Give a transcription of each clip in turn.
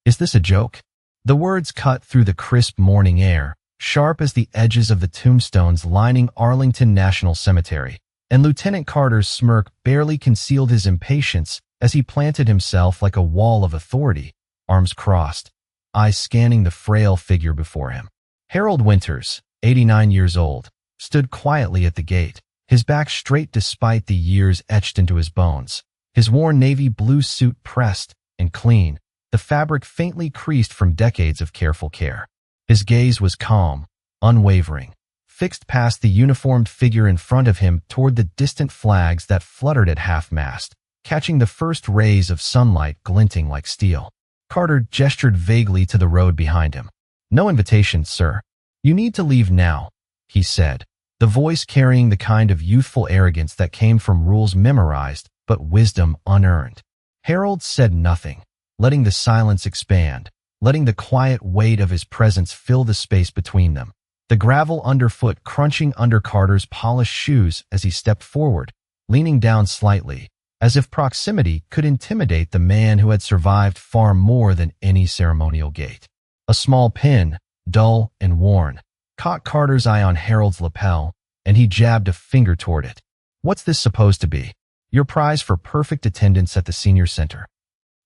Is this a joke? The words cut through the crisp morning air, sharp as the edges of the tombstones lining Arlington National Cemetery, and Lieutenant Carter's smirk barely concealed his impatience as he planted himself like a wall of authority, arms crossed, eyes scanning the frail figure before him. Harold Winters, 89 years old, stood quietly at the gate, his back straight despite the years etched into his bones, his worn navy blue suit pressed and clean, the fabric faintly creased from decades of careful care. His gaze was calm, unwavering, fixed past the uniformed figure in front of him toward the distant flags that fluttered at half-mast, catching the first rays of sunlight glinting like steel. Carter gestured vaguely to the road behind him. "No invitation, sir. You need to leave now," he said, the voice carrying the kind of youthful arrogance that came from rules memorized but wisdom unearned. Harold said nothing, letting the silence expand, letting the quiet weight of his presence fill the space between them, the gravel underfoot crunching under Carter's polished shoes as he stepped forward, leaning down slightly, as if proximity could intimidate the man who had survived far more than any ceremonial gait. A small pin, dull and worn, caught Carter's eye on Harold's lapel, and he jabbed a finger toward it. "What's this supposed to be? Your prize for perfect attendance at the senior center."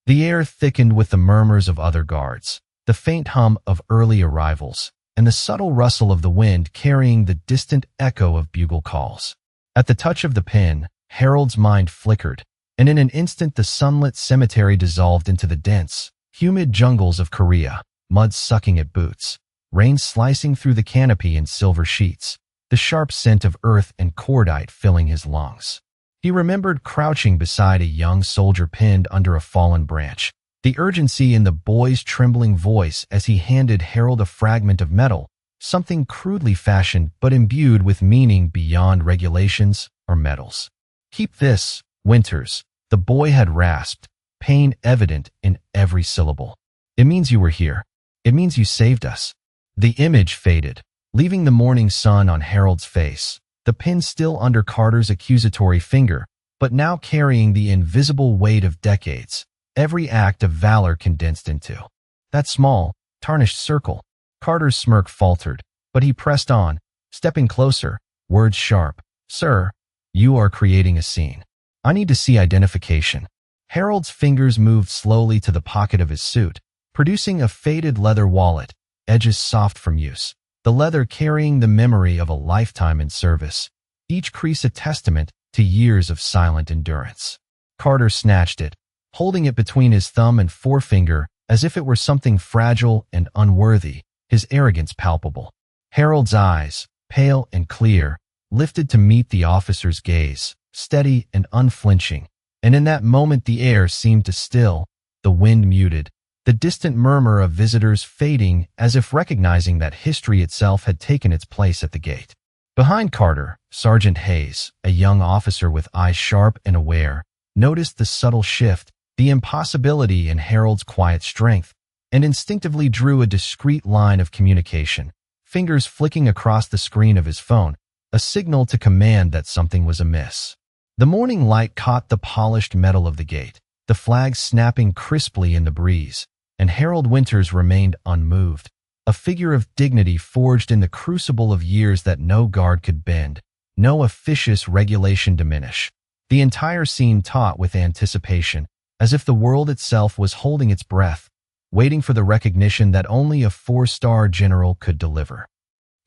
The air thickened with the murmurs of other guards, the faint hum of early arrivals, and the subtle rustle of the wind carrying the distant echo of bugle calls. At the touch of the pin, Harold's mind flickered, and in an instant the sunlit cemetery dissolved into the dense, humid jungles of Korea, mud sucking at boots, rain slicing through the canopy in silver sheets, the sharp scent of earth and cordite filling his lungs. He remembered crouching beside a young soldier pinned under a fallen branch, the urgency in the boy's trembling voice as he handed Harold a fragment of metal, something crudely fashioned but imbued with meaning beyond regulations or medals. "Keep this, Winters," the boy had rasped, pain evident in every syllable. "It means you were here. It means you saved us." The image faded, leaving the morning sun on Harold's face, the pin still under Carter's accusatory finger, but now carrying the invisible weight of decades, every act of valor condensed into that small, tarnished circle. Carter's smirk faltered, but he pressed on, stepping closer, words sharp. "Sir, you are creating a scene. I need to see identification." Harold's fingers moved slowly to the pocket of his suit, producing a faded leather wallet, edges soft from use, the leather carrying the memory of a lifetime in service, each crease a testament to years of silent endurance. Carter snatched it, holding it between his thumb and forefinger as if it were something fragile and unworthy, his arrogance palpable. Harold's eyes, pale and clear, lifted to meet the officer's gaze, steady and unflinching, and in that moment the air seemed to still, the wind muted, the distant murmur of visitors fading as if recognizing that history itself had taken its place at the gate. Behind Carter, Sergeant Hayes, a young officer with eyes sharp and aware, noticed the subtle shift, the impossibility in Harold's quiet strength, and instinctively drew a discreet line of communication, fingers flicking across the screen of his phone, a signal to command that something was amiss. The morning light caught the polished metal of the gate, the flag snapping crisply in the breeze, and Harold Winters remained unmoved, a figure of dignity forged in the crucible of years that no guard could bend, no officious regulation diminish. The entire scene taut with anticipation, as if the world itself was holding its breath, waiting for the recognition that only a four-star general could deliver.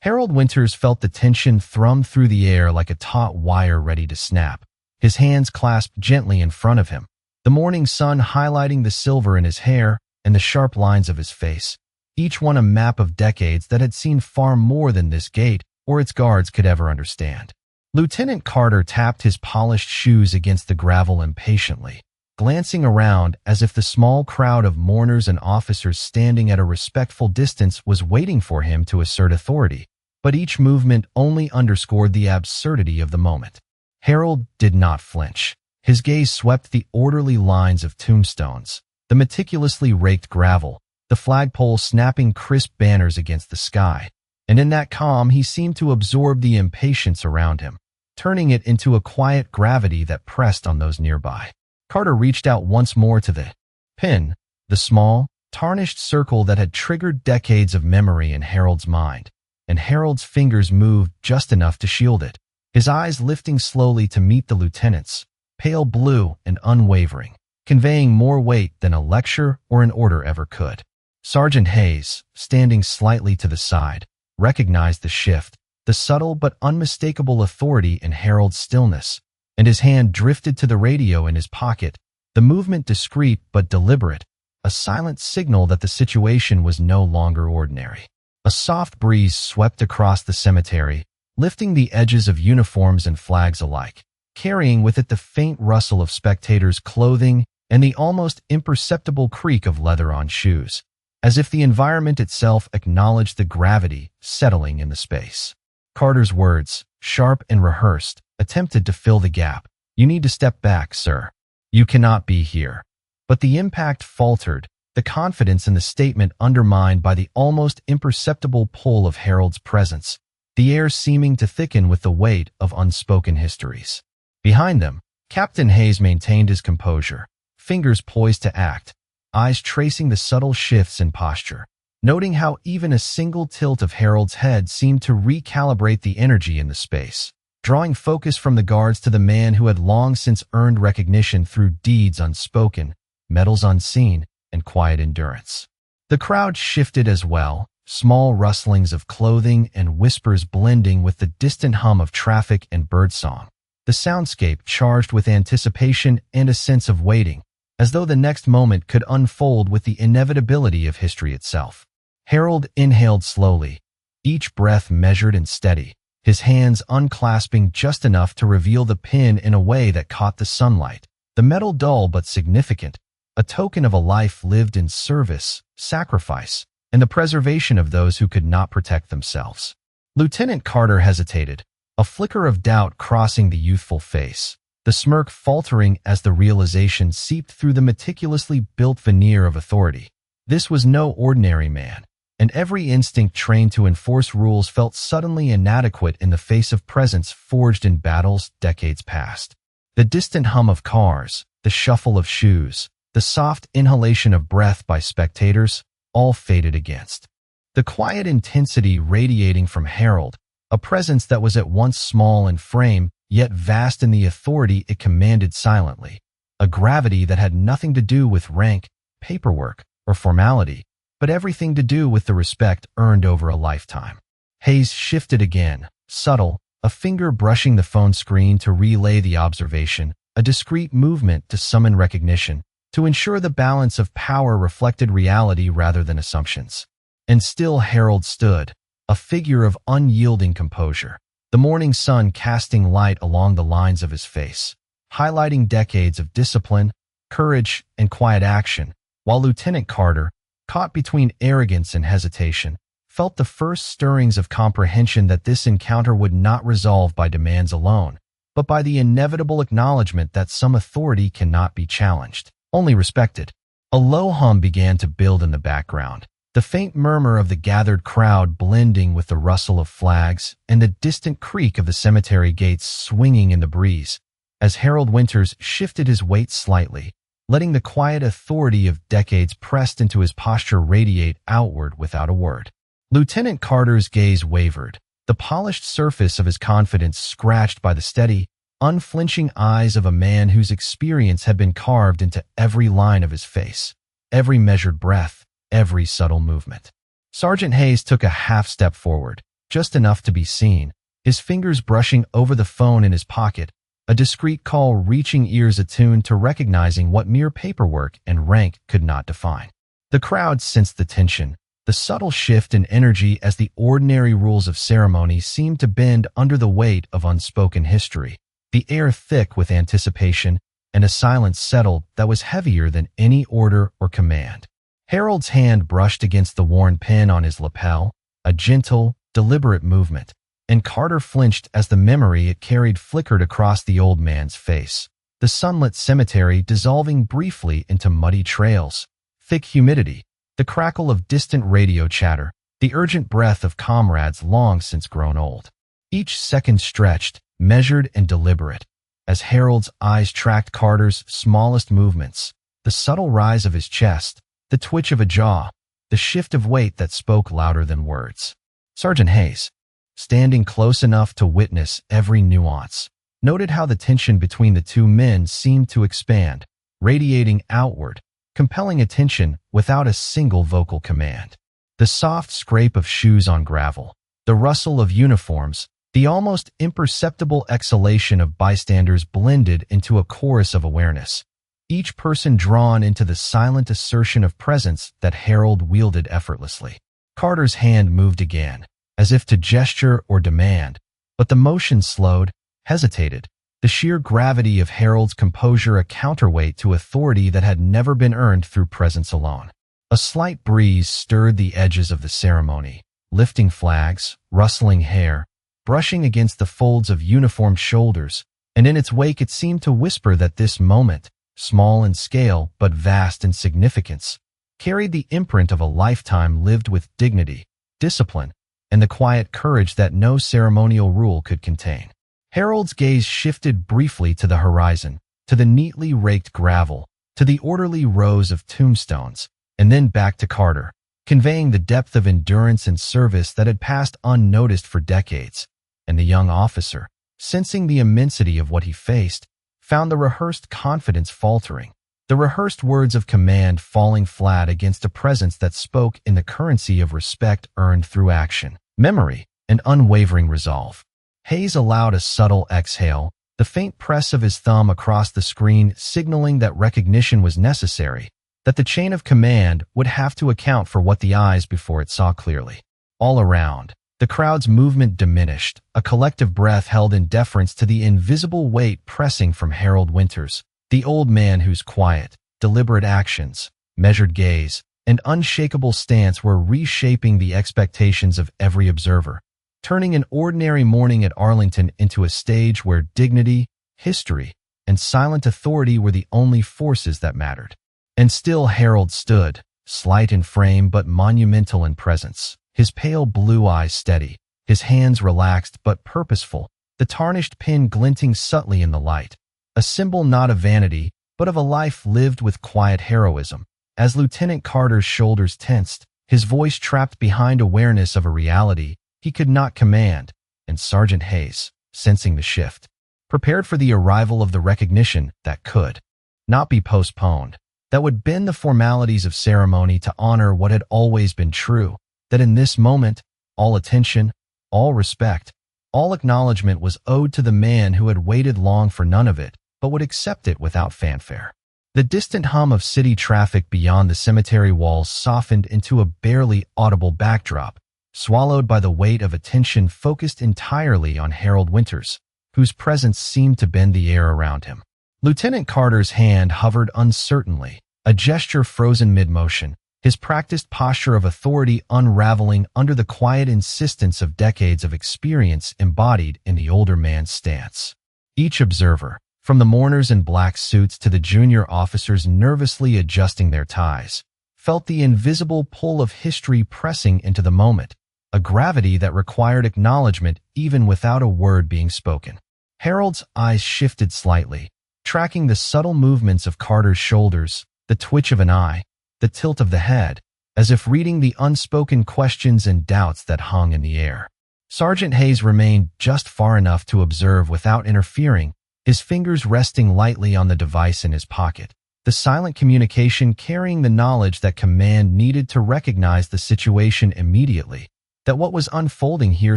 Harold Winters felt the tension thrum through the air like a taut wire ready to snap, his hands clasped gently in front of him, the morning sun highlighting the silver in his hair and the sharp lines of his face, each one a map of decades that had seen far more than this gate or its guards could ever understand. Lieutenant Carter tapped his polished shoes against the gravel impatiently, glancing around as if the small crowd of mourners and officers standing at a respectful distance was waiting for him to assert authority, but each movement only underscored the absurdity of the moment. Harold did not flinch. His gaze swept the orderly lines of tombstones, the meticulously raked gravel, the flagpole snapping crisp banners against the sky, and in that calm he seemed to absorb the impatience around him, turning it into a quiet gravity that pressed on those nearby. Carter reached out once more to the pin, the small, tarnished circle that had triggered decades of memory in Harold's mind, and Harold's fingers moved just enough to shield it, his eyes lifting slowly to meet the lieutenant's, pale blue and unwavering, conveying more weight than a lecture or an order ever could. Sergeant Hayes, standing slightly to the side, recognized the shift, the subtle but unmistakable authority in Harold's stillness, and his hand drifted to the radio in his pocket, the movement discreet but deliberate, a silent signal that the situation was no longer ordinary. A soft breeze swept across the cemetery, lifting the edges of uniforms and flags alike, carrying with it the faint rustle of spectators' clothing and the almost imperceptible creak of leather on shoes, as if the environment itself acknowledged the gravity settling in the space. Carter's words, sharp and rehearsed, attempted to fill the gap. "You need to step back, sir. You cannot be here." But the impact faltered, the confidence in the statement undermined by the almost imperceptible pull of Harold's presence, the air seeming to thicken with the weight of unspoken histories. Behind them, Captain Hayes maintained his composure, fingers poised to act, eyes tracing the subtle shifts in posture, noting how even a single tilt of Harold's head seemed to recalibrate the energy in the space, drawing focus from the guards to the man who had long since earned recognition through deeds unspoken, medals unseen, and quiet endurance. The crowd shifted as well, small rustlings of clothing and whispers blending with the distant hum of traffic and birdsong, the soundscape charged with anticipation and a sense of waiting, as though the next moment could unfold with the inevitability of history itself. Harold inhaled slowly, each breath measured and steady, his hands unclasping just enough to reveal the pin in a way that caught the sunlight, the metal dull but significant, a token of a life lived in service, sacrifice, and the preservation of those who could not protect themselves. Lieutenant Carter hesitated, a flicker of doubt crossing the youthful face, the smirk faltering as the realization seeped through the meticulously built veneer of authority. This was no ordinary man, and every instinct trained to enforce rules felt suddenly inadequate in the face of presence forged in battles decades past. The distant hum of cars, the shuffle of shoes, the soft inhalation of breath by spectators, all faded against. The quiet intensity radiating from Harold, a presence that was at once small in frame, yet vast in the authority it commanded silently, a gravity that had nothing to do with rank, paperwork, or formality, but everything to do with the respect earned over a lifetime. Hayes shifted again, subtle, a finger brushing the phone screen to relay the observation, a discreet movement to summon recognition, to ensure the balance of power reflected reality rather than assumptions. And still Harold stood, a figure of unyielding composure, the morning sun casting light along the lines of his face, highlighting decades of discipline, courage, and quiet action, while Lieutenant Carter, caught between arrogance and hesitation, felt the first stirrings of comprehension that this encounter would not resolve by demands alone, but by the inevitable acknowledgment that some authority cannot be challenged, only respected. A low hum began to build in the background, the faint murmur of the gathered crowd blending with the rustle of flags and the distant creak of the cemetery gates swinging in the breeze, as Harold Winters shifted his weight slightly, letting the quiet authority of decades pressed into his posture radiate outward without a word. Lieutenant Carter's gaze wavered, the polished surface of his confidence scratched by the steady, unflinching eyes of a man whose experience had been carved into every line of his face, every measured breath, every subtle movement. Sergeant Hayes took a half step forward, just enough to be seen, his fingers brushing over the phone in his pocket, a discreet call reaching ears attuned to recognizing what mere paperwork and rank could not define. The crowd sensed the tension, the subtle shift in energy as the ordinary rules of ceremony seemed to bend under the weight of unspoken history, the air thick with anticipation, and a silence settled that was heavier than any order or command. Harold's hand brushed against the worn pin on his lapel, a gentle, deliberate movement, and Carter flinched as the memory it carried flickered across the old man's face, the sunlit cemetery dissolving briefly into muddy trails, thick humidity, the crackle of distant radio chatter, the urgent breath of comrades long since grown old. Each second stretched, measured and deliberate, as Harold's eyes tracked Carter's smallest movements, the subtle rise of his chest, the twitch of a jaw, the shift of weight that spoke louder than words. Sergeant Hayes, standing close enough to witness every nuance, noted how the tension between the two men seemed to expand, radiating outward, compelling attention without a single vocal command. The soft scrape of shoes on gravel, the rustle of uniforms, the almost imperceptible exhalation of bystanders blended into a chorus of awareness, each person drawn into the silent assertion of presence that Harold wielded effortlessly. Carter's hand moved again, as if to gesture or demand, but the motion slowed, hesitated, the sheer gravity of Harold's composure a counterweight to authority that had never been earned through presence alone. A slight breeze stirred the edges of the ceremony, lifting flags, rustling hair, brushing against the folds of uniformed shoulders, and in its wake it seemed to whisper that this moment, small in scale but vast in significance, carried the imprint of a lifetime lived with dignity, discipline, and the quiet courage that no ceremonial rule could contain. Harold's gaze shifted briefly to the horizon, to the neatly raked gravel, to the orderly rows of tombstones, and then back to Carter, conveying the depth of endurance and service that had passed unnoticed for decades. And the young officer, sensing the immensity of what he faced, found the rehearsed confidence faltering, the rehearsed words of command falling flat against a presence that spoke in the currency of respect earned through action, memory, and unwavering resolve. Hayes allowed a subtle exhale, the faint press of his thumb across the screen signaling that recognition was necessary, that the chain of command would have to account for what the eyes before it saw clearly. All around, the crowd's movement diminished, a collective breath held in deference to the invisible weight pressing from Harold Winters, the old man whose quiet, deliberate actions, measured gaze, and unshakable stance were reshaping the expectations of every observer, turning an ordinary morning at Arlington into a stage where dignity, history, and silent authority were the only forces that mattered. And still Harold stood, slight in frame but monumental in presence, his pale blue eyes steady, his hands relaxed but purposeful, the tarnished pin glinting subtly in the light, a symbol not of vanity, but of a life lived with quiet heroism. As Lieutenant Carter's shoulders tensed, his voice trapped behind awareness of a reality he could not command, and Sergeant Hayes, sensing the shift, prepared for the arrival of the recognition that could not be postponed, that would bend the formalities of ceremony to honor what had always been true, that in this moment, all attention, all respect, all acknowledgment was owed to the man who had waited long for none of it, but would accept it without fanfare. The distant hum of city traffic beyond the cemetery walls softened into a barely audible backdrop, swallowed by the weight of attention focused entirely on Harold Winters, whose presence seemed to bend the air around him. Lieutenant Carter's hand hovered uncertainly, a gesture frozen mid-motion, his practiced posture of authority unraveling under the quiet insistence of decades of experience embodied in the older man's stance. Each observer, from the mourners in black suits to the junior officers nervously adjusting their ties, felt the invisible pull of history pressing into the moment, a gravity that required acknowledgment even without a word being spoken. Harold's eyes shifted slightly, tracking the subtle movements of Carter's shoulders, the twitch of an eye, the tilt of the head, as if reading the unspoken questions and doubts that hung in the air. Sergeant Hayes remained just far enough to observe without interfering, his fingers resting lightly on the device in his pocket, the silent communication carrying the knowledge that command needed to recognize the situation immediately, that what was unfolding here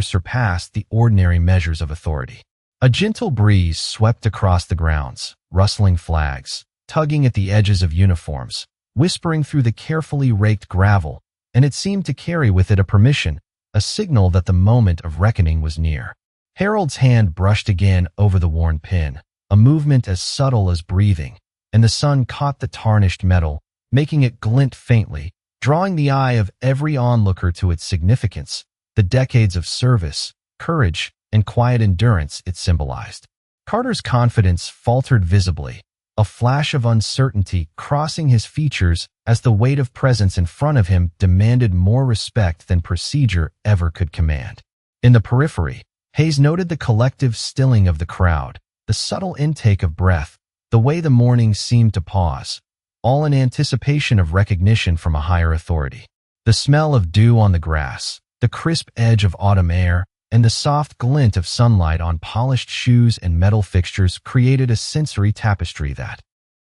surpassed the ordinary measures of authority. A gentle breeze swept across the grounds, rustling flags, tugging at the edges of uniforms, whispering through the carefully raked gravel, and it seemed to carry with it a permission, a signal that the moment of reckoning was near. Harold's hand brushed again over the worn pin, a movement as subtle as breathing, and the sun caught the tarnished metal, making it glint faintly, drawing the eye of every onlooker to its significance, the decades of service, courage, and quiet endurance it symbolized. Carter's confidence faltered visibly, a flash of uncertainty crossing his features as the weight of presence in front of him demanded more respect than procedure ever could command. In the periphery, Hayes noted the collective stilling of the crowd, the subtle intake of breath, the way the mourning seemed to pause, all in anticipation of recognition from a higher authority. The smell of dew on the grass, the crisp edge of autumn air, and the soft glint of sunlight on polished shoes and metal fixtures created a sensory tapestry that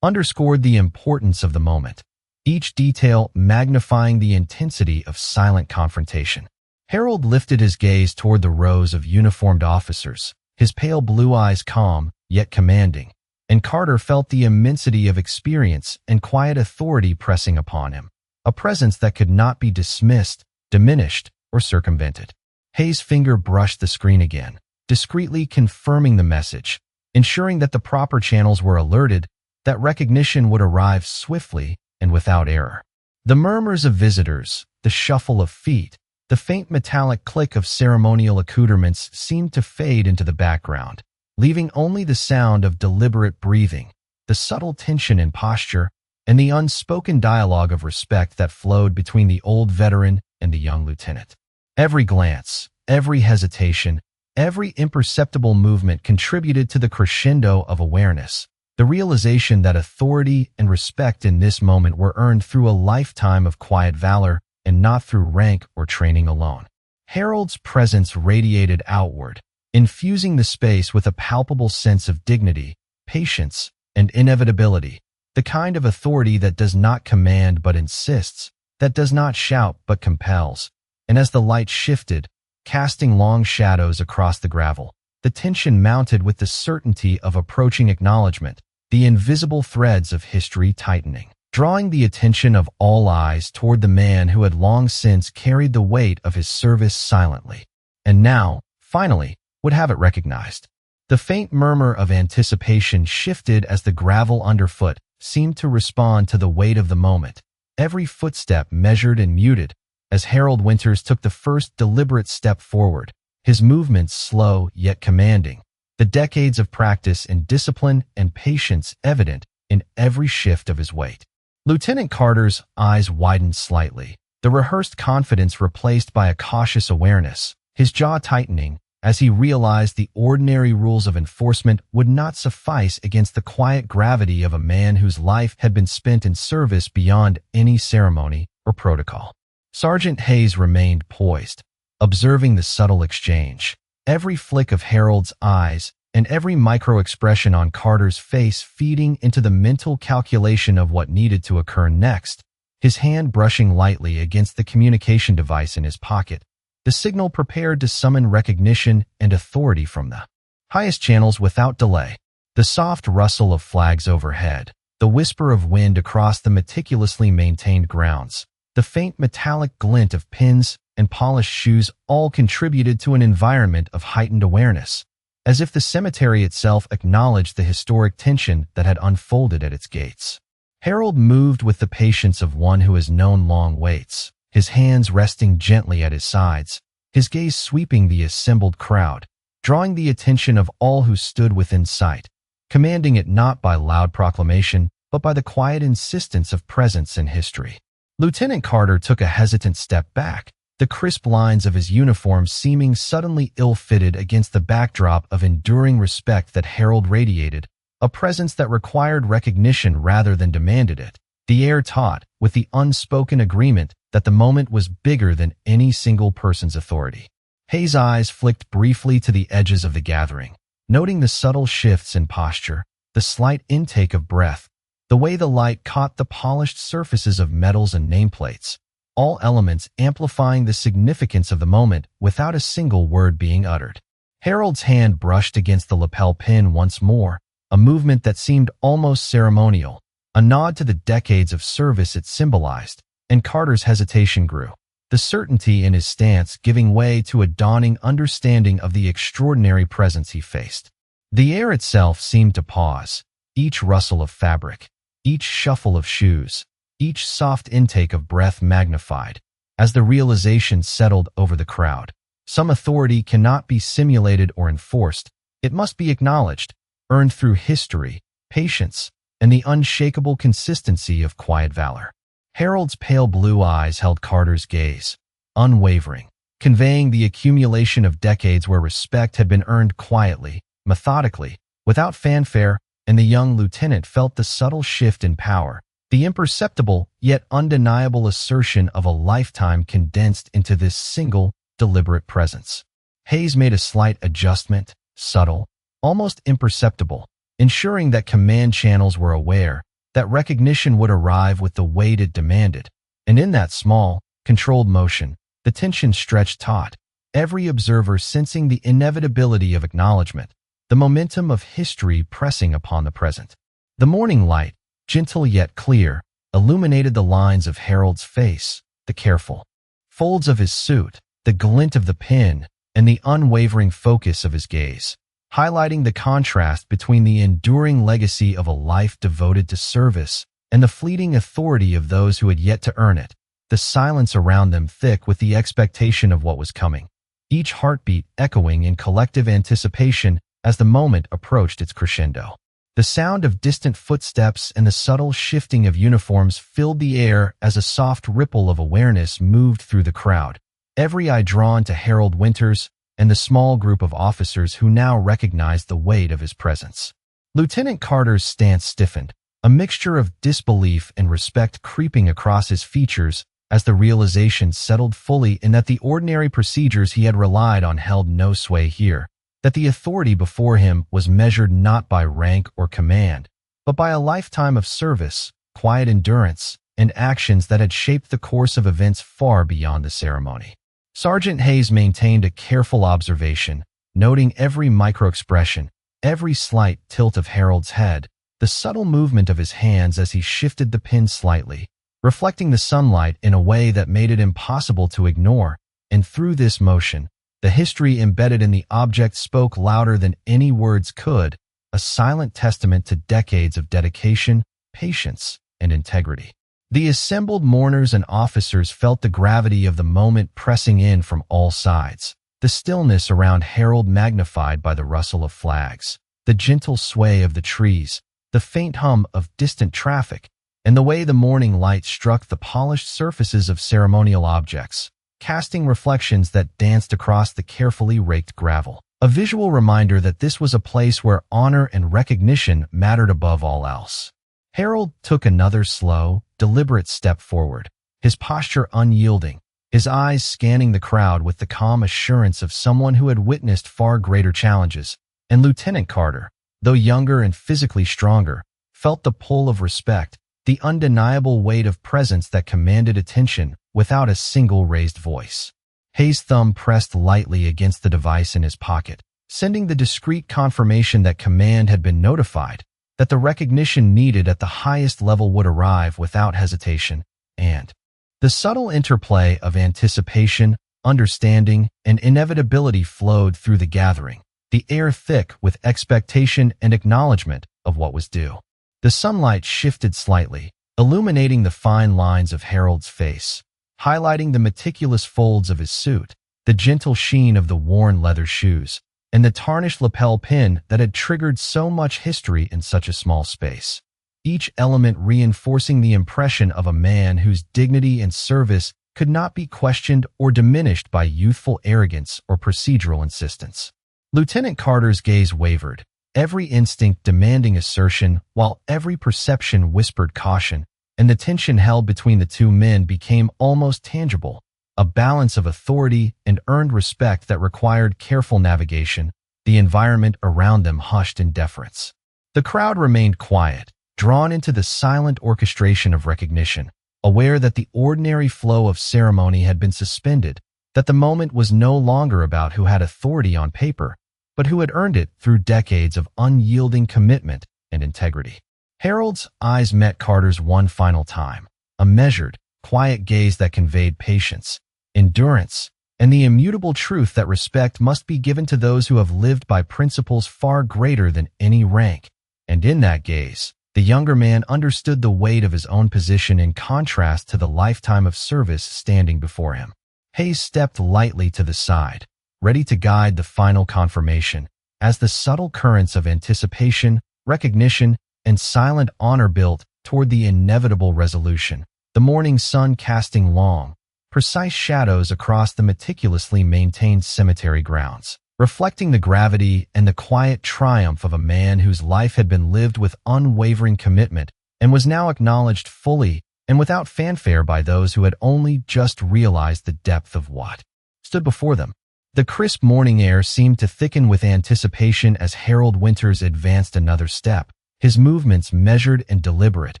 underscored the importance of the moment, each detail magnifying the intensity of silent confrontation. Harold lifted his gaze toward the rows of uniformed officers, his pale blue eyes calm, yet commanding, and Carter felt the immensity of experience and quiet authority pressing upon him, a presence that could not be dismissed, diminished, or circumvented. Hayes' finger brushed the screen again, discreetly confirming the message, ensuring that the proper channels were alerted, that recognition would arrive swiftly and without error. The murmurs of visitors, the shuffle of feet, the faint metallic click of ceremonial accoutrements seemed to fade into the background, leaving only the sound of deliberate breathing, the subtle tension in posture, and the unspoken dialogue of respect that flowed between the old veteran and the young lieutenant. Every glance, every hesitation, every imperceptible movement contributed to the crescendo of awareness, the realization that authority and respect in this moment were earned through a lifetime of quiet valor and not through rank or training alone. Harold's presence radiated outward, infusing the space with a palpable sense of dignity, patience, and inevitability, the kind of authority that does not command but insists, that does not shout but compels. And as the light shifted, casting long shadows across the gravel, the tension mounted with the certainty of approaching acknowledgment, the invisible threads of history tightening, drawing the attention of all eyes toward the man who had long since carried the weight of his service silently, and now, finally, would have it recognized. The faint murmur of anticipation shifted as the gravel underfoot seemed to respond to the weight of the moment, every footstep measured and muted, as Harold Winters took the first deliberate step forward, his movements slow yet commanding, the decades of practice in discipline and patience evident in every shift of his weight. Lieutenant Carter's eyes widened slightly, the rehearsed confidence replaced by a cautious awareness, his jaw tightening as he realized the ordinary rules of enforcement would not suffice against the quiet gravity of a man whose life had been spent in service beyond any ceremony or protocol. Sergeant Hayes remained poised, observing the subtle exchange, every flick of Harold's eyes and every micro-expression on Carter's face feeding into the mental calculation of what needed to occur next, his hand brushing lightly against the communication device in his pocket, the signal prepared to summon recognition and authority from the highest channels without delay. The soft rustle of flags overhead, the whisper of wind across the meticulously maintained grounds, the faint metallic glint of pins and polished shoes all contributed to an environment of heightened awareness, as if the cemetery itself acknowledged the historic tension that had unfolded at its gates. Harold moved with the patience of one who has known long waits, his hands resting gently at his sides, his gaze sweeping the assembled crowd, drawing the attention of all who stood within sight, commanding it not by loud proclamation, but by the quiet insistence of presence in history. Lieutenant Carter took a hesitant step back, the crisp lines of his uniform seeming suddenly ill-fitted against the backdrop of enduring respect that Harold radiated, a presence that required recognition rather than demanded it. The air taut, with the unspoken agreement that the moment was bigger than any single person's authority. Hayes' eyes flicked briefly to the edges of the gathering, noting the subtle shifts in posture, the slight intake of breath, the way the light caught the polished surfaces of metals and nameplates, all elements amplifying the significance of the moment without a single word being uttered. Harold's hand brushed against the lapel pin once more, a movement that seemed almost ceremonial, a nod to the decades of service it symbolized, and Carter's hesitation grew, the certainty in his stance giving way to a dawning understanding of the extraordinary presence he faced. The air itself seemed to pause, each rustle of fabric, each shuffle of shoes, each soft intake of breath magnified, as the realization settled over the crowd. Some authority cannot be simulated or enforced. It must be acknowledged, earned through history, patience, and the unshakable consistency of quiet valor. Harold's pale blue eyes held Carter's gaze, unwavering, conveying the accumulation of decades where respect had been earned quietly, methodically, without fanfare, and the young lieutenant felt the subtle shift in power, the imperceptible yet undeniable assertion of a lifetime condensed into this single, deliberate presence. Hayes made a slight adjustment, subtle, almost imperceptible, ensuring that command channels were aware that recognition would arrive with the weight it demanded. And in that small, controlled motion, the tension stretched taut, every observer sensing the inevitability of acknowledgment, the momentum of history pressing upon the present. The morning light, gentle yet clear, illuminated the lines of Harold's face, the careful folds of his suit, the glint of the pen, and the unwavering focus of his gaze, highlighting the contrast between the enduring legacy of a life devoted to service and the fleeting authority of those who had yet to earn it, the silence around them thick with the expectation of what was coming, each heartbeat echoing in collective anticipation as the moment approached its crescendo. The sound of distant footsteps and the subtle shifting of uniforms filled the air as a soft ripple of awareness moved through the crowd, every eye drawn to Harold Winters and the small group of officers who now recognized the weight of his presence. Lieutenant Carter's stance stiffened, a mixture of disbelief and respect creeping across his features as the realization settled fully in that the ordinary procedures he had relied on held no sway here, that the authority before him was measured not by rank or command, but by a lifetime of service, quiet endurance, and actions that had shaped the course of events far beyond the ceremony. Sergeant Hayes maintained a careful observation, noting every microexpression, every slight tilt of Harold's head, the subtle movement of his hands as he shifted the pin slightly, reflecting the sunlight in a way that made it impossible to ignore, and through this motion, the history embedded in the object spoke louder than any words could, a silent testament to decades of dedication, patience, and integrity. The assembled mourners and officers felt the gravity of the moment pressing in from all sides, the stillness around Harold magnified by the rustle of flags, the gentle sway of the trees, the faint hum of distant traffic, and the way the morning light struck the polished surfaces of ceremonial objects, casting reflections that danced across the carefully raked gravel, a visual reminder that this was a place where honor and recognition mattered above all else. Harold took another slow, deliberate step forward, his posture unyielding, his eyes scanning the crowd with the calm assurance of someone who had witnessed far greater challenges, and Lieutenant Carter, though younger and physically stronger, felt the pull of respect, the undeniable weight of presence that commanded attention without a single raised voice. Hayes' thumb pressed lightly against the device in his pocket, sending the discreet confirmation that command had been notified, that the recognition needed at the highest level would arrive without hesitation, and the subtle interplay of anticipation, understanding, and inevitability flowed through the gathering, the air thick with expectation and acknowledgment of what was due. The sunlight shifted slightly, illuminating the fine lines of Harold's face, highlighting the meticulous folds of his suit, the gentle sheen of the worn leather shoes, and the tarnished lapel pin that had triggered so much history in such a small space, each element reinforcing the impression of a man whose dignity and service could not be questioned or diminished by youthful arrogance or procedural insistence. Lieutenant Carter's gaze wavered, every instinct demanding assertion while every perception whispered caution, and the tension held between the two men became almost tangible, a balance of authority and earned respect that required careful navigation, the environment around them hushed in deference. The crowd remained quiet, drawn into the silent orchestration of recognition, aware that the ordinary flow of ceremony had been suspended, that the moment was no longer about who had authority on paper, but who had earned it through decades of unyielding commitment and integrity. Harold's eyes met Carter's one final time, a measured, quiet gaze that conveyed patience, endurance, and the immutable truth that respect must be given to those who have lived by principles far greater than any rank. And in that gaze, the younger man understood the weight of his own position in contrast to the lifetime of service standing before him. Hayes stepped lightly to the side, ready to guide the final confirmation, as the subtle currents of anticipation, recognition, and silent honor built toward the inevitable resolution, the morning sun casting long, precise shadows across the meticulously maintained cemetery grounds, reflecting the gravity and the quiet triumph of a man whose life had been lived with unwavering commitment and was now acknowledged fully and without fanfare by those who had only just realized the depth of what stood before them. The crisp morning air seemed to thicken with anticipation as Harold Winters advanced another step, his movements measured and deliberate,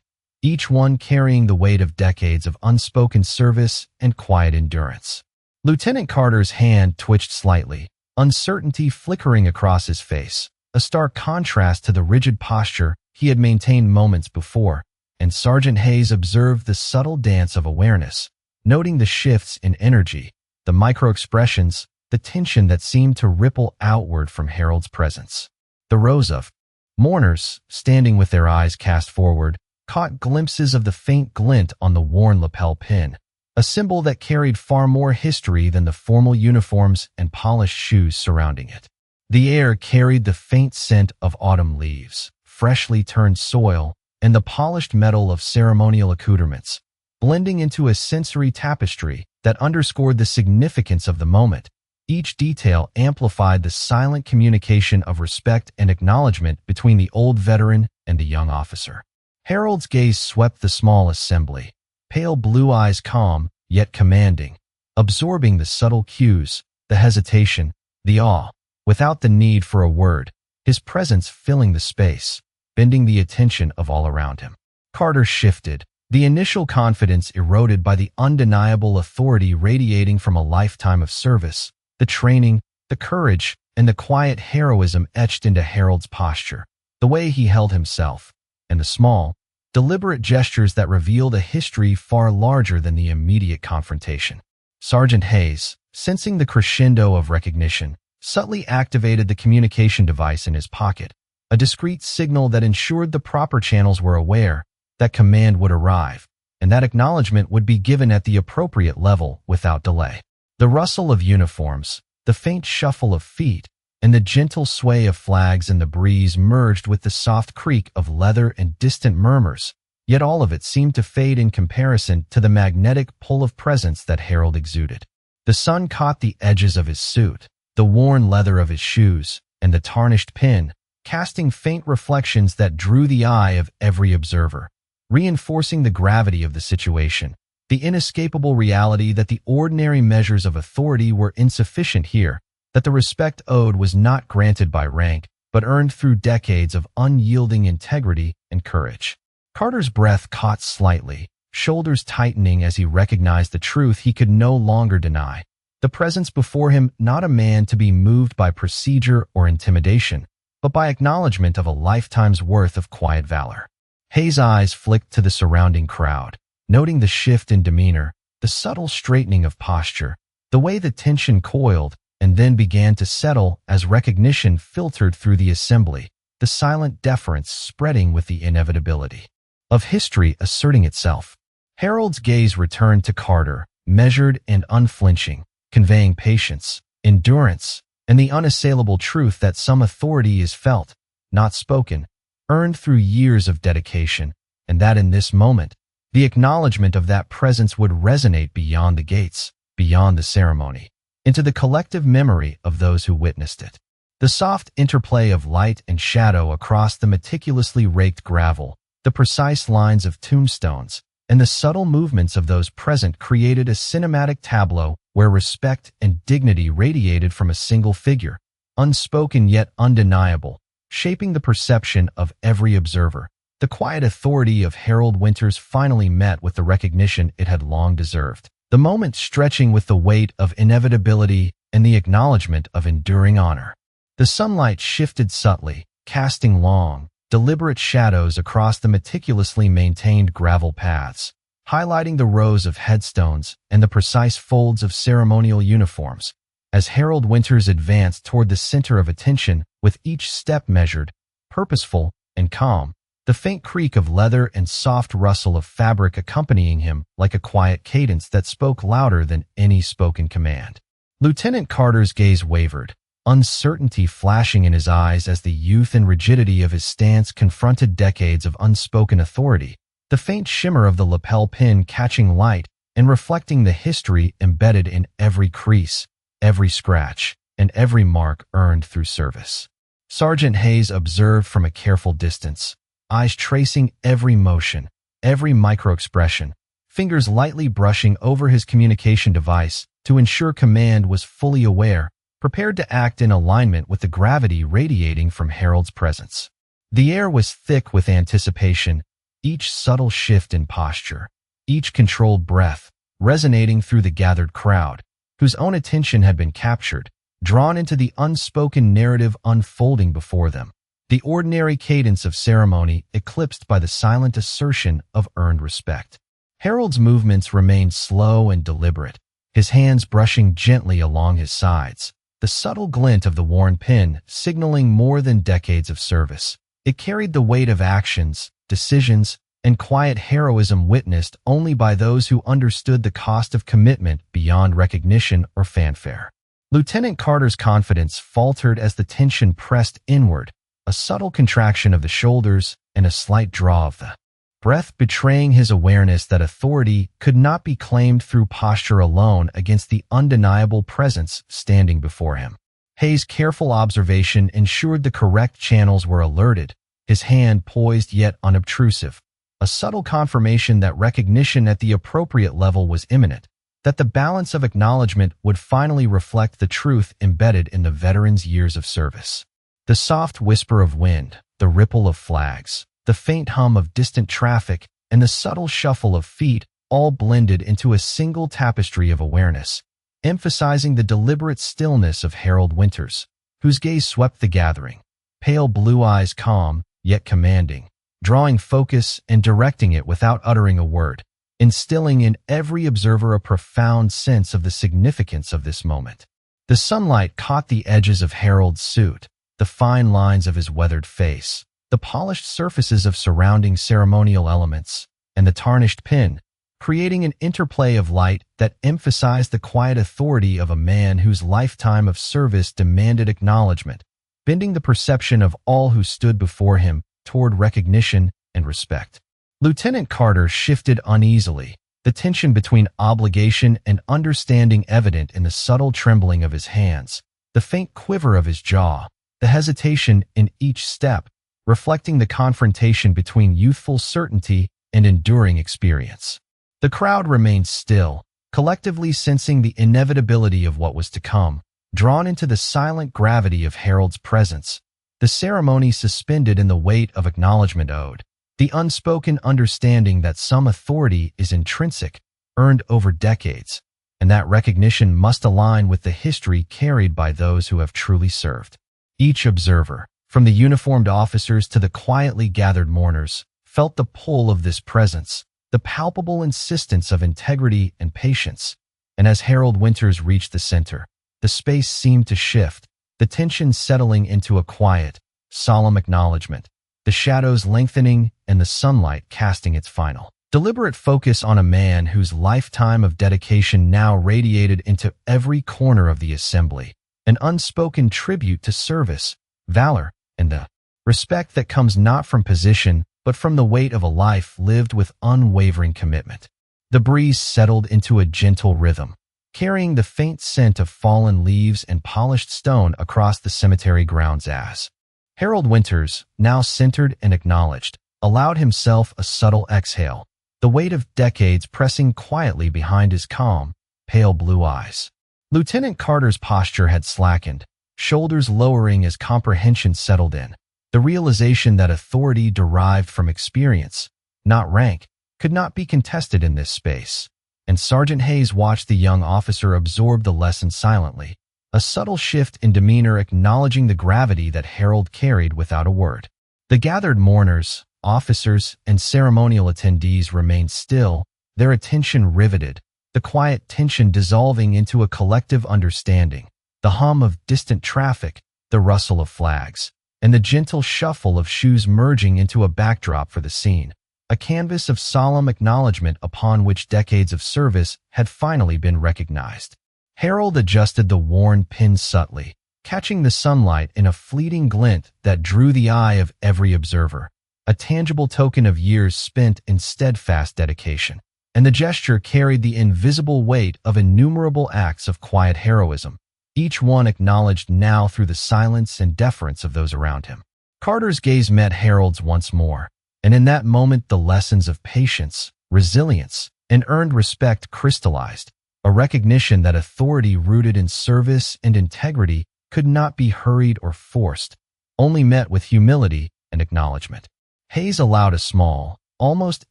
each one carrying the weight of decades of unspoken service and quiet endurance. Lieutenant Carter's hand twitched slightly, uncertainty flickering across his face, a stark contrast to the rigid posture he had maintained moments before, and Sergeant Hayes observed the subtle dance of awareness, noting the shifts in energy, the micro-expressions, the tension that seemed to ripple outward from Harold's presence. The rows of mourners, standing with their eyes cast forward, caught glimpses of the faint glint on the worn lapel pin, a symbol that carried far more history than the formal uniforms and polished shoes surrounding it. The air carried the faint scent of autumn leaves, freshly turned soil, and the polished metal of ceremonial accoutrements, blending into a sensory tapestry that underscored the significance of the moment. Each detail amplified the silent communication of respect and acknowledgment between the old veteran and the young officer. Harold's gaze swept the small assembly, pale blue eyes calm, yet commanding, absorbing the subtle cues, the hesitation, the awe, without the need for a word, his presence filling the space, bending the attention of all around him. Carter shifted, the initial confidence eroded by the undeniable authority radiating from a lifetime of service, the training, the courage, and the quiet heroism etched into Harold's posture, the way he held himself, and the small, deliberate gestures that revealed a history far larger than the immediate confrontation. Sergeant Hayes, sensing the crescendo of recognition, subtly activated the communication device in his pocket, a discreet signal that ensured the proper channels were aware, that command would arrive, and that acknowledgement would be given at the appropriate level without delay. The rustle of uniforms, the faint shuffle of feet, and the gentle sway of flags in the breeze merged with the soft creak of leather and distant murmurs, yet all of it seemed to fade in comparison to the magnetic pull of presence that Harold exuded. The sun caught the edges of his suit, the worn leather of his shoes, and the tarnished pin, casting faint reflections that drew the eye of every observer, reinforcing the gravity of the situation, the inescapable reality that the ordinary measures of authority were insufficient here, that the respect owed was not granted by rank, but earned through decades of unyielding integrity and courage. Carter's breath caught slightly, shoulders tightening as he recognized the truth he could no longer deny. The presence before him not a man to be moved by procedure or intimidation, but by acknowledgement of a lifetime's worth of quiet valor. Hayes' eyes flicked to the surrounding crowd, noting the shift in demeanor, the subtle straightening of posture, the way the tension coiled and then began to settle as recognition filtered through the assembly, the silent deference spreading with the inevitability of history asserting itself. Harold's gaze returned to Carter, measured and unflinching, conveying patience, endurance, and the unassailable truth that some authority is felt, not spoken, earned through years of dedication, and that in this moment, the acknowledgement of that presence would resonate beyond the gates, beyond the ceremony, into the collective memory of those who witnessed it. The soft interplay of light and shadow across the meticulously raked gravel, the precise lines of tombstones, and the subtle movements of those present created a cinematic tableau where respect and dignity radiated from a single figure, unspoken yet undeniable, shaping the perception of every observer. The quiet authority of Harold Winters finally met with the recognition it had long deserved, the moment stretching with the weight of inevitability and the acknowledgement of enduring honor. The sunlight shifted subtly, casting long, deliberate shadows across the meticulously maintained gravel paths, highlighting the rows of headstones and the precise folds of ceremonial uniforms. As Harold Winters advanced toward the center of attention, with each step measured, purposeful, and calm, the faint creak of leather and soft rustle of fabric accompanying him like a quiet cadence that spoke louder than any spoken command. Lieutenant Carter's gaze wavered, uncertainty flashing in his eyes as the youth and rigidity of his stance confronted decades of unspoken authority, the faint shimmer of the lapel pin catching light and reflecting the history embedded in every crease, every scratch, and every mark earned through service. Sergeant Hayes observed from a careful distance, eyes tracing every motion, every micro-expression, fingers lightly brushing over his communication device to ensure command was fully aware, prepared to act in alignment with the gravity radiating from Harold's presence. The air was thick with anticipation, each subtle shift in posture, each controlled breath, resonating through the gathered crowd, whose own attention had been captured, drawn into the unspoken narrative unfolding before them. The ordinary cadence of ceremony eclipsed by the silent assertion of earned respect. Harold's movements remained slow and deliberate, his hands brushing gently along his sides, the subtle glint of the worn pin signaling more than decades of service. It carried the weight of actions, decisions, and quiet heroism witnessed only by those who understood the cost of commitment beyond recognition or fanfare. Lieutenant Carter's confidence faltered as the tension pressed inward, a subtle contraction of the shoulders and a slight draw of the breath betraying his awareness that authority could not be claimed through posture alone against the undeniable presence standing before him. Hayes' careful observation ensured the correct channels were alerted, his hand poised yet unobtrusive, a subtle confirmation that recognition at the appropriate level was imminent, that the balance of acknowledgment would finally reflect the truth embedded in the veteran's years of service. The soft whisper of wind, the ripple of flags, the faint hum of distant traffic, and the subtle shuffle of feet all blended into a single tapestry of awareness, emphasizing the deliberate stillness of Harold Winters, whose gaze swept the gathering, pale blue eyes calm, yet commanding, drawing focus and directing it without uttering a word, instilling in every observer a profound sense of the significance of this moment. The sunlight caught the edges of Harold's suit, the fine lines of his weathered face, the polished surfaces of surrounding ceremonial elements, and the tarnished pin, creating an interplay of light that emphasized the quiet authority of a man whose lifetime of service demanded acknowledgment, bending the perception of all who stood before him toward recognition and respect. Lieutenant Carter shifted uneasily, the tension between obligation and understanding evident in the subtle trembling of his hands, the faint quiver of his jaw, the hesitation in each step, reflecting the confrontation between youthful certainty and enduring experience. The crowd remained still, collectively sensing the inevitability of what was to come, drawn into the silent gravity of Harold's presence, the ceremony suspended in the weight of acknowledgment owed, the unspoken understanding that some authority is intrinsic, earned over decades, and that recognition must align with the history carried by those who have truly served. Each observer, from the uniformed officers to the quietly gathered mourners, felt the pull of this presence, the palpable insistence of integrity and patience. And as Harold Winters reached the center, the space seemed to shift, the tension settling into a quiet, solemn acknowledgment, the shadows lengthening and the sunlight casting its final deliberate focus on a man whose lifetime of dedication now radiated into every corner of the assembly, an unspoken tribute to service, valor, and the respect that comes not from position but from the weight of a life lived with unwavering commitment. The breeze settled into a gentle rhythm, carrying the faint scent of fallen leaves and polished stone across the cemetery grounds as Harold Winters, now centered and acknowledged, allowed himself a subtle exhale, the weight of decades pressing quietly behind his calm, pale blue eyes. Lieutenant Carter's posture had slackened, shoulders lowering as comprehension settled in. The realization that authority derived from experience, not rank, could not be contested in this space. And Sergeant Hayes watched the young officer absorb the lesson silently, a subtle shift in demeanor acknowledging the gravity that Harold carried without a word. The gathered mourners, officers, and ceremonial attendees remained still, their attention riveted, the quiet tension dissolving into a collective understanding, the hum of distant traffic, the rustle of flags, and the gentle shuffle of shoes merging into a backdrop for the scene, a canvas of solemn acknowledgment upon which decades of service had finally been recognized. Harold adjusted the worn pin subtly, catching the sunlight in a fleeting glint that drew the eye of every observer, a tangible token of years spent in steadfast dedication. And the gesture carried the invisible weight of innumerable acts of quiet heroism, each one acknowledged now through the silence and deference of those around him. Carter's gaze met Harold's once more, And in that moment, the lessons of patience, resilience, and earned respect crystallized, a recognition that authority rooted in service and integrity could not be hurried or forced, only met with humility and acknowledgment. Hayes allowed a small, almost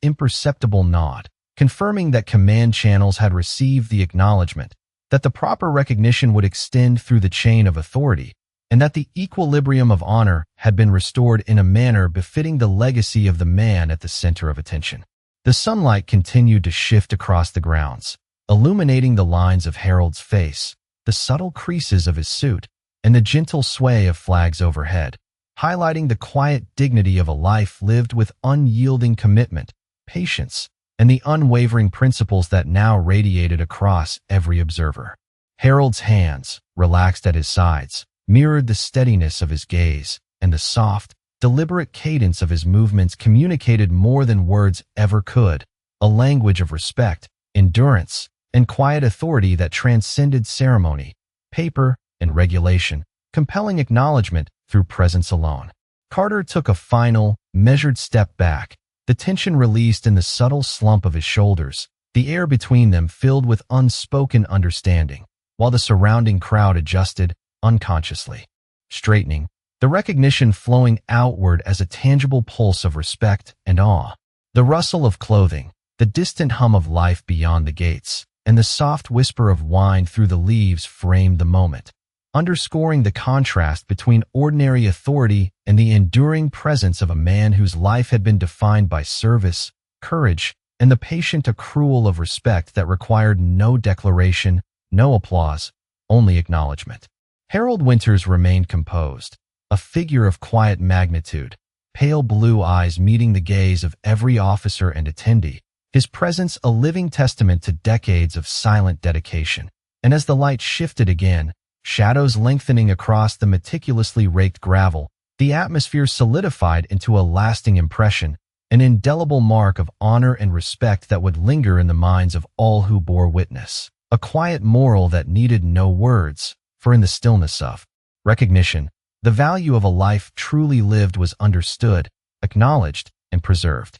imperceptible nod, confirming that command channels had received the acknowledgement, that the proper recognition would extend through the chain of authority, and that the equilibrium of honor had been restored in a manner befitting the legacy of the man at the center of attention. The sunlight continued to shift across the grounds, illuminating the lines of Harold's face, the subtle creases of his suit, and the gentle sway of flags overhead, highlighting the quiet dignity of a life lived with unyielding commitment, patience, and the unwavering principles that now radiated across every observer. Harold's hands, relaxed at his sides, mirrored the steadiness of his gaze, and the soft, deliberate cadence of his movements communicated more than words ever could, a language of respect, endurance, and quiet authority that transcended ceremony, paper, and regulation, compelling acknowledgment through presence alone. Carter took a final, measured step back, the tension released in the subtle slump of his shoulders, the air between them filled with unspoken understanding, while the surrounding crowd adjusted, unconsciously. Straightening, the recognition flowing outward as a tangible pulse of respect and awe. The rustle of clothing, the distant hum of life beyond the gates, and the soft whisper of wine through the leaves framed the moment, underscoring the contrast between ordinary authority and the enduring presence of a man whose life had been defined by service, courage, and the patient accrual of respect that required no declaration, no applause, only acknowledgement. Harold Winters remained composed, a figure of quiet magnitude, pale blue eyes meeting the gaze of every officer and attendee, his presence a living testament to decades of silent dedication. And as the light shifted again, shadows lengthening across the meticulously raked gravel, the atmosphere solidified into a lasting impression, an indelible mark of honor and respect that would linger in the minds of all who bore witness. A quiet moral that needed no words, for in the stillness of recognition, the value of a life truly lived was understood, acknowledged, and preserved.